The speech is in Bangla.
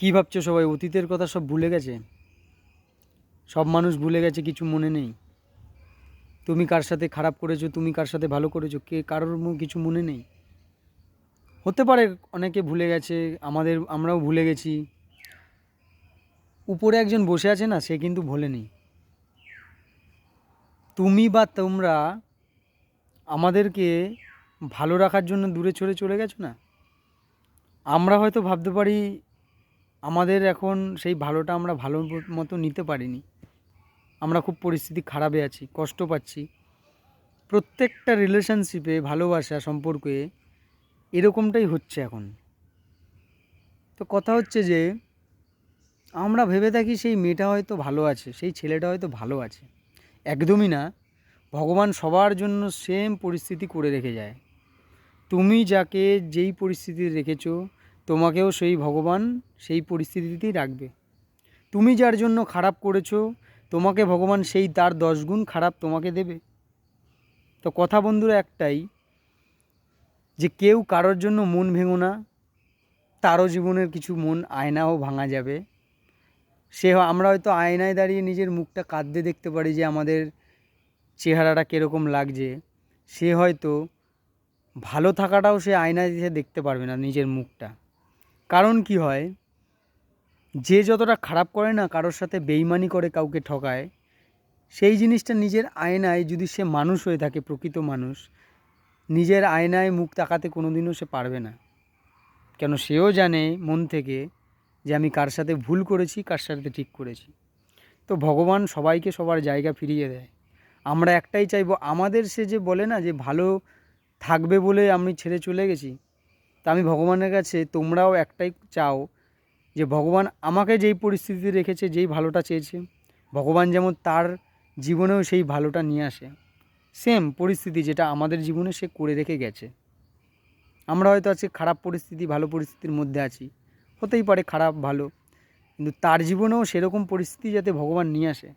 কী ভাবছো সবাই? অতীতের কথা সব ভুলে গেছে? সব মানুষ ভুলে গেছে, কিছু মনে নেই? তুমি কার সাথে খারাপ করেছো, তুমি কার সাথে ভালো করেছো, কে কারোর কিছু মনে নেই? হতে পারে অনেকে ভুলে গেছে, আমরাও ভুলে গেছি। উপরে একজন বসে আছে না, সে কিন্তু ভোলেনি। তুমি বা তোমরা আমাদেরকে ভালো রাখার জন্য দূরে সরে চলে গেছো না? আমরা হয়তো ভাবতে পারি আমাদের এখন সেই ভালোটা আমরা ভালো মতো নিতে পারিনি, আমরা খুব পরিস্থিতি খারাপে আছি, কষ্ট পাচ্ছি। প্রত্যেকটা রিলেশনশিপে, ভালোবাসা সম্পর্কে এরকমটাই হচ্ছে এখন। তো কথা হচ্ছে যে আমরা ভেবে থাকি সেই মেয়েটা হয়তো ভালো আছে, সেই ছেলেটা হয়তো ভালো আছে। একদমই না। ভগবান সবার জন্য সেম পরিস্থিতি করে রেখে যায়। তুমি যাকে যেই পরিস্থিতিতে রেখেছো, তোমাকেও সেই ভগবান সেই পরিস্থিতিতেই রাখবে। তুমি যার জন্য খারাপ করেছো, তোমাকে ভগবান সেই তার 10 গুণ খারাপ তোমাকে দেবে। তো কথা বন্ধুরা একটাই, যে কেউ কারোর জন্য মন ভেঙো না। তারও জীবনের কিছু মন আয়নাও ভাঙা যাবে। আমরা হয়তো আয়নায় দাঁড়িয়ে নিজের মুখটা কাঁদতে দেখতে পারি যে আমাদের চেহারাটা কীরকম লাগছে। সে হয়তো ভালো থাকাটাও সে আয়নায় দিয়ে দেখতে পারবে না নিজের মুখটা। কারণ কি হয়, যে যতটা খারাপ করে না, কারোর সাথে বেইমানি করে, কাউকে ঠকায়, সেই জিনিসটা নিজের আয়নায় যদি সে মানুষ হয়ে থাকে, প্রকৃত মানুষ, নিজের আয়নায় মুখ তাকাতে কোনো দিনও সে পারবে না। কেন, সেও জানে মন থেকে যে আমি কার সাথে ভুল করেছি, কার সাথে ঠিক করেছি। তো ভগবান সবাইকে সবার জায়গা ফিরিয়ে দেয়। আমরা একটাই চাইবো, আমাদের সে যে বলে না যে ভালো থাকবে বলে আমি ছেড়ে চলে গেছি, তা আমি ভগবানের কাছে তোমরাও একটাই চাও, যে ভগবান আমাকে যেই পরিস্থিতিতে রেখেছে, যেই ভালোটা চেয়েছে, ভগবান যেমন তার জীবনেও সেই ভালোটা নিয়ে আসে। সেম পরিস্থিতি যেটা আমাদের জীবনে সে করে রেখে গেছে। আমরা হয়তো আজকে খারাপ পরিস্থিতি, ভালো পরিস্থিতির মধ্যে আছি, হতেই পারে খারাপ ভালো, কিন্তু তার জীবনেও সেরকম পরিস্থিতি যাতে ভগবান নিয়ে আসে।